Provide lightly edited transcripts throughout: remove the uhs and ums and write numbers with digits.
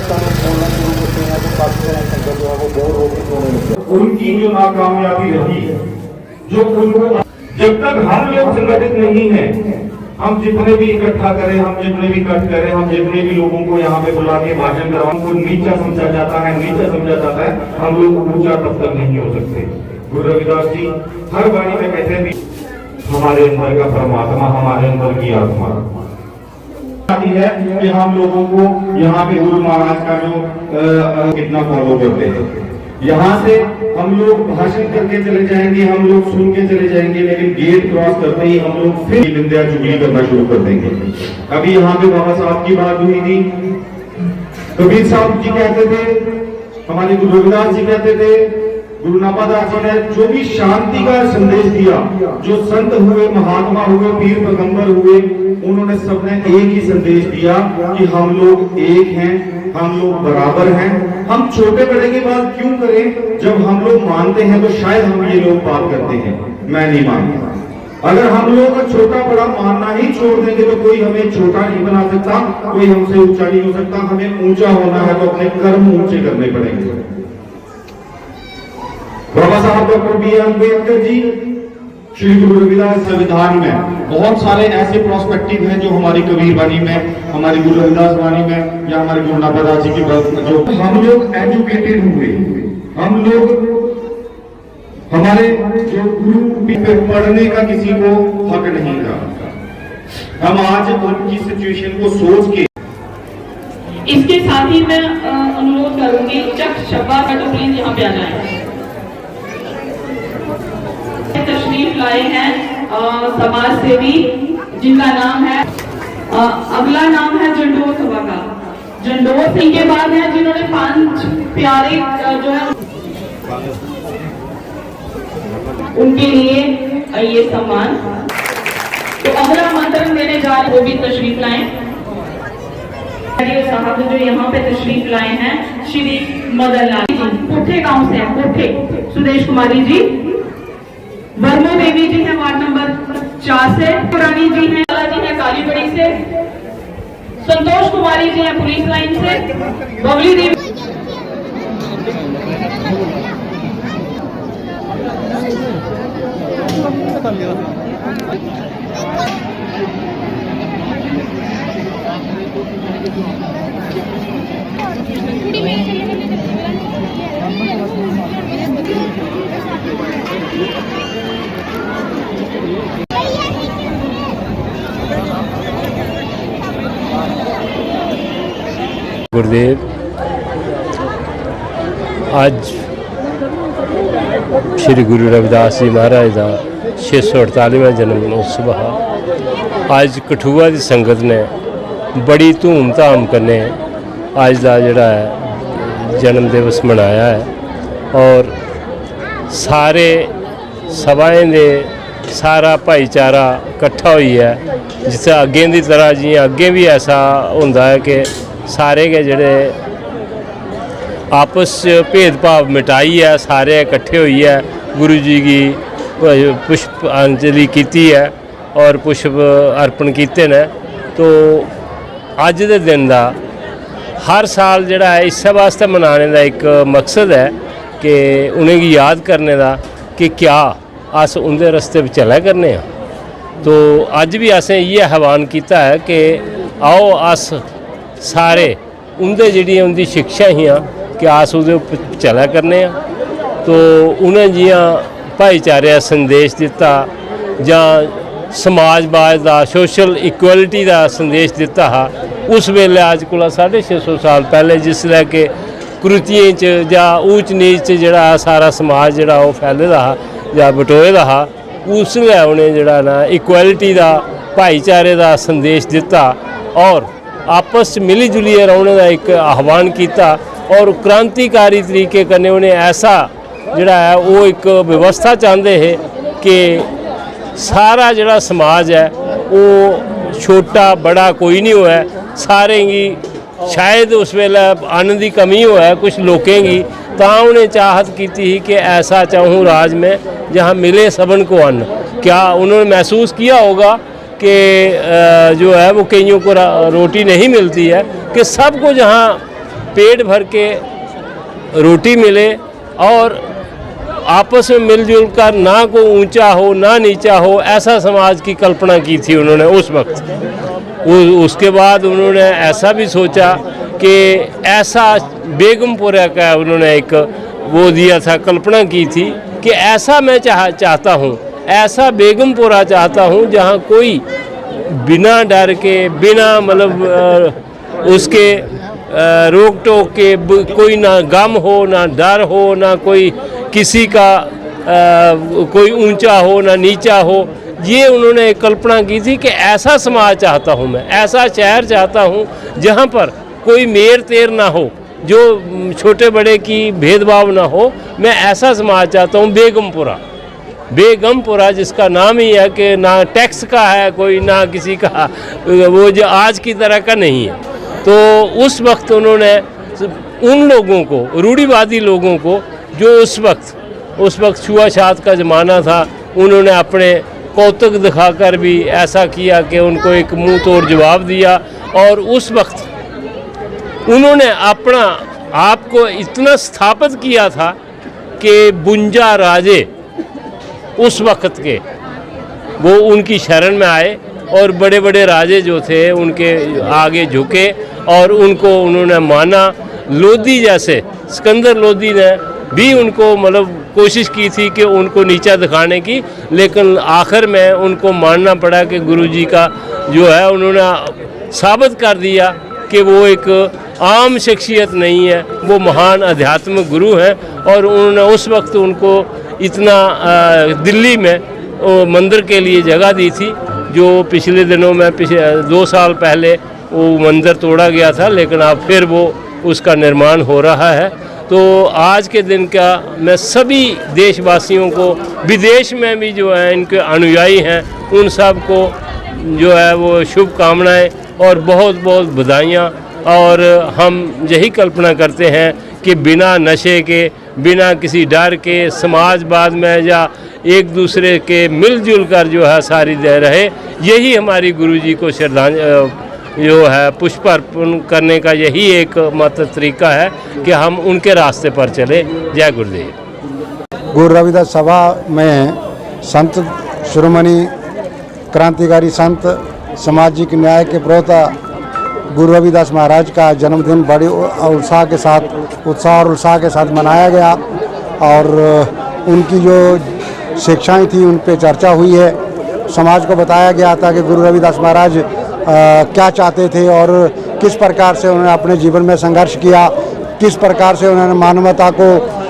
बोलना शुरू करते हैं तो काफी सारे संगत जो है वो बोर होकर होने लगते हैं। उनकी जो नाकामयाबी रही है, जो उनको जब तक हम लोग संगठित नहीं है, हम जितने भी इकट्ठा करें, हम जितने भी इकट्ठ करें, हम जितने भी लोगों को यहाँ पे बुला के भाषण कराओ, उनको नीचा समझा जाता है, नीचा समझा जाता है, हम लोग ऊंचा तब तक नहीं हो सकते। गुरु रविदास जी हर वाणी में कहते भी हमारे अंदर का परमात्मा, हमारे अंदर की आत्मा है कि हम लोगों को यहाँ पे गुरु महाराज का जो कितना फॉलो करते हैं। यहाँ से हम लोग भाषण करके चले जाएंगे, हम लोग सुन के चले जाएंगे, लेकिन गेट क्रॉस करते ही हम लोग फिर निंदा चुगली करना शुरू कर देंगे। अभी यहाँ पे बाबा साहब की बात हुई थी, कबीर साहब जी कहते थे, हमारे गुरु रविदास जी कहते थे, गुरु नापादास जी ने जो भी शांति का संदेश दिया, जो संत हुए, महात्मा हुए, पीर पैगंबर हुए, उन्होंने सबने एक ही संदेश दिया कि हम लोग एक हैं, हम लोग बराबर हैं। हम छोटे बड़े की बात क्यों करें? जब हम लोग मानते हैं तो शायद हम ये लोग बात करते हैं, मैं नहीं मानता। अगर हम लोग छोटा बड़ा मानना ही छोड़ देंगे तो कोई हमें छोटा नहीं बना सकता, कोई हमसे ऊंचा नहीं हो सकता। हमें ऊंचा होना है तो अपने कर्म ऊंचे करने पड़ेंगे। बाबा साहब doctor B are Ambedkar ji Shri Guru Ravidas संविधान में बहुत सारे ऐसे प्रोस्पेक्टिव हैं जो हमारी कबीर वाणी में, हमारी गुरु रविदास वाणी में या हमारे गुरु नापादास जी की जो हम लोग एजुकेटेड हुए, हम लोग हमारे जो गुरु पे पढ़ने का किसी को हक नहीं था। हम आज उनकी सिचुएशन को सोच के इसके साथ ही मैं अनुरोध करूंगी चक शब्बा का तो प्लीज यहाँ पे आ जाए। तशरीफ लाए हैं समाज सेवी जिनका नाम है, अगला नाम है जंडोर सभा का। जंडोर सिंह के बाद है जिन्होंने 5 प्यारे जो है उनके लिए ये सम्मान। तो अगला आमंत्रण देने जा रहे वो भी तशरीफ लाए साहब जो यहाँ पे तशरीफ लाए हैं, श्री मदन लाल जी कोठे गांव से, कोठे सुदेश कुमारी जी, वर्मा देवी जी हैं वार्ड नंबर 4 से, पुरानी जी हैं, जी हैं कालीबड़ी से, संतोष कुमारी जी हैं पुलिस लाइन से, बबली देवी गुरुदेव आज श्री गुरु रविदास जी महाराज का 648वां जन्म उत्सव है। आज कठुआ की संगत ने बड़ी धूमधाम कन्ने आज का जिहड़ा है जन्म दिवस मनाया है और सारे सभाएं दे सारा भाईचारा इकट्ठा हुई है। जिस अगे की तरह जी अगे भी ऐसा होंदा है कि सारे के जड़े आपस भेदभाव मिटाई है, सारे इकट्ठे हुई है, गुरु जी की पुष्पांजलि की है और पुष्प अर्पण किए ने। तो अज के दिन का हर साल जड़ा है इस वास्ते मनाने का एक मकसद है कि उन्हें याद करने का कि क्या अस उनके रस्ते पर चला करने। तो अज भी असें ये आह्वान किया है कि आओ अस सारे उनके जी उनकी शिक्षा ही कि अस वो चला करने। तो उन्हें जियां भाईचारे का संदेश दिता या समाजवाद का सोशल इक्वलिटी का संदेश दिता हा, उस वेले अज को 650 साल पहले जिसलै कि कुरीतियों च या ऊच नीच जड़ा सारा समाज जड़ा वो फैले दा हा या बटोए दा हा, उसलै उन्हें जड़ा ना इक्वलिटी का भाईचारे का संदेश दिता और आपस मिली जुलिए रहने का एक आह्वान किया और क्रांतिकारी तरीके कन्नै उन्हें ऐसा जड़ा है वो एक व्यवस्था चाहते हैं कि सारा जड़ा समाज है वो छोटा बड़ा कोई नहीं होया, सारे की शायद उस वेले अन्न की कमी होया कुछ लोगों की, तो उन्हें चाहत की थी कि ऐसा चाहूँ राज में जहाँ मिले सबन को अन्न। क्या उन्होंने महसूस किया होगा कि जो है वो कईयों को रोटी नहीं मिलती है, कि सबको जहाँ पेट भर के रोटी मिले और आपस में मिलजुल कर ना को ऊंचा हो ना नीचा हो, ऐसा समाज की कल्पना की थी उन्होंने उस वक्त। उसके बाद उन्होंने ऐसा भी सोचा कि ऐसा बेगमपुरा का उन्होंने एक वो दिया था, कल्पना की थी कि ऐसा मैं चाहता हूँ, ऐसा बेगमपुरा चाहता हूँ जहाँ कोई बिना डर के, बिना मतलब उसके रोक टोक के, कोई ना गम हो ना डर हो, ना कोई किसी का कोई ऊंचा हो ना नीचा हो। ये उन्होंने एक कल्पना की थी कि ऐसा समाज चाहता हूँ मैं, ऐसा शहर चाहता हूँ जहाँ पर कोई मेर तेर ना हो, जो छोटे बड़े की भेदभाव ना हो। मैं ऐसा समाज चाहता हूँ बेगमपुरा, बेगमपुरा जिसका नाम ही है कि ना टैक्स का है कोई, ना किसी का वो जो आज की तरह का नहीं है। तो उस वक्त उन्होंने उन लोगों को, रूढ़िवादी लोगों को, जो उस वक्त छुआछात का ज़माना था, उन्होंने अपने कौतुक दिखाकर भी ऐसा किया कि उनको एक मुंह तोड़ जवाब दिया। और उस वक्त उन्होंने अपना आप को इतना स्थापित किया था कि 52 राजे उस वक्त के वो उनकी शरण में आए और बड़े बड़े राजे जो थे उनके आगे झुके और उनको उन्होंने माना। लोधी जैसे सिकंदर लोधी ने भी उनको मतलब कोशिश की थी कि उनको नीचा दिखाने की, लेकिन आखिर में उनको मानना पड़ा कि गुरुजी का जो है उन्होंने साबित कर दिया कि वो एक आम शख्सियत नहीं है, वो महान आध्यात्मिक गुरु हैं। और उन्होंने उस वक्त उनको इतना दिल्ली में मंदिर के लिए जगह दी थी, जो पिछले दिनों में 2 साल पहले वो मंदिर तोड़ा गया था, लेकिन अब फिर वो उसका निर्माण हो रहा है। तो आज के दिन का मैं सभी देशवासियों को, विदेश में भी जो है इनके अनुयायी हैं, उन सब को जो है वो शुभकामनाएं और बहुत बहुत बधाइयाँ। और हम यही कल्पना करते हैं कि बिना नशे के, बिना किसी डर के समाजवाद में या एक दूसरे के मिलजुल कर जो है सारी दे रहे, यही हमारी गुरुजी को श्रद्धांजलि जो है पुष्प अर्पण करने का यही एक मात्र तरीका है कि हम उनके रास्ते पर चले। जय गुरुदेव। गुरु रविदास सभा में संत शिरोमणि क्रांतिकारी संत सामाजिक न्याय के प्रवक्ता गुरु रविदास महाराज का जन्मदिन बड़ी उत्साह और उत्साह के साथ मनाया गया। और उनकी जो शिक्षाएं थी उन पे चर्चा हुई है। समाज को बताया गया था कि गुरु रविदास महाराज क्या चाहते थे और किस प्रकार से उन्होंने अपने जीवन में संघर्ष किया, किस प्रकार से उन्होंने मानवता को,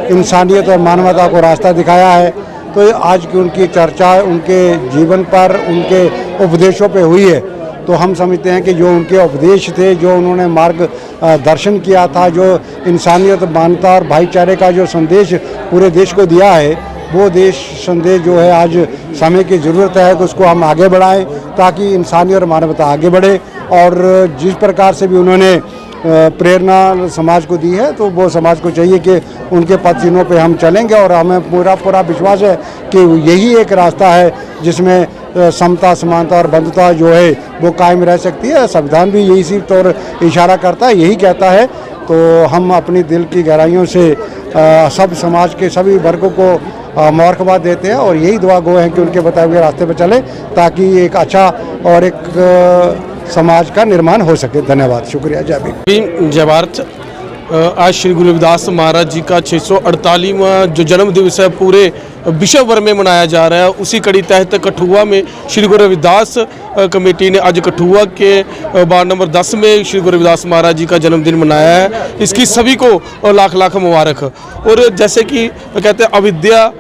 इंसानियत और मानवता को रास्ता दिखाया है। तो आज की उनकी चर्चा उनके जीवन पर, उनके उपदेशों पे हुई है। तो हम समझते हैं कि जो उनके उपदेश थे, जो उन्होंने मार्ग दर्शन किया था, जो इंसानियत, मानवता और भाईचारे का जो संदेश पूरे देश को दिया है, वो देश संदेश जो है आज समय की ज़रूरत है कि उसको हम आगे बढ़ाएं ताकि इंसानियत और मानवता आगे बढ़े। और जिस प्रकार से भी उन्होंने प्रेरणा समाज को दी है, तो वो समाज को चाहिए कि उनके पद चिन्हों पे हम चलेंगे। और हमें पूरा विश्वास है कि यही एक रास्ता है जिसमें समता, समानता और बंधुता जो है वो कायम रह सकती है। संविधान भी यही सिर्फ तौर इशारा करता है, यही कहता है। तो हम अपनी दिल की गहराइयों से सब समाज के सभी वर्गों को मुबारकबाद देते हैं और यही दुआ गो है कि उनके बताए हुए रास्ते पर चले ताकि एक अच्छा और एक समाज का निर्माण हो सके। धन्यवाद, शुक्रिया। जय भीम, जय भारत। आज श्री गुरु रविदास महाराज जी का 648वां जो जन्म दिवस है पूरे विश्व भर में मनाया जा रहा है। उसी कड़ी तहत कठुआ में श्री गुरु रविदास कमेटी ने आज कठुआ के वार्ड नंबर 10 में श्री गुरु रविदास महाराज जी का जन्मदिन मनाया है। इसकी सभी को लाख लाख मुबारक। और जैसे कि कहते हैं अविद्या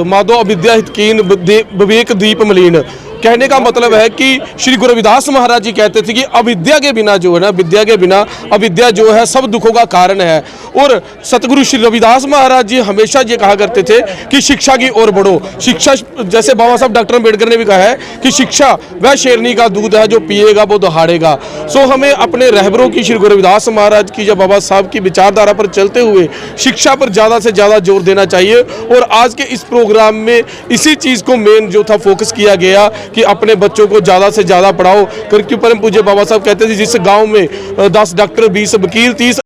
माधो अविद्या हितकीन विवेक दीप मलिन, कहने का मतलब है कि श्री गुरु रविदास महाराज जी कहते थे कि अविद्या के बिना जो है ना, विद्या के बिना अविद्या जो है सब दुखों का कारण है। और सतगुरु श्री रविदास महाराज जी हमेशा ये कहा करते थे कि शिक्षा की ओर बढ़ो। शिक्षा, जैसे बाबा साहब डॉक्टर अम्बेडकर ने भी कहा है कि शिक्षा वह शेरनी का दूध है जो पिएगा वो दहाड़ेगा। सो हमें अपने रहबरों की, श्री गुरु रविदास महाराज की, जब बाबा साहब की विचारधारा पर चलते हुए शिक्षा पर ज़्यादा से ज़्यादा जोर देना चाहिए। और आज के इस प्रोग्राम में इसी चीज़ को मेन जो था फोकस किया गया कि अपने बच्चों को ज़्यादा से ज़्यादा पढ़ाओ। क्योंकि परम पूज्य बाबा साहब कहते थे जिस गांव में 10 डॉक्टर, 20 वकील, 30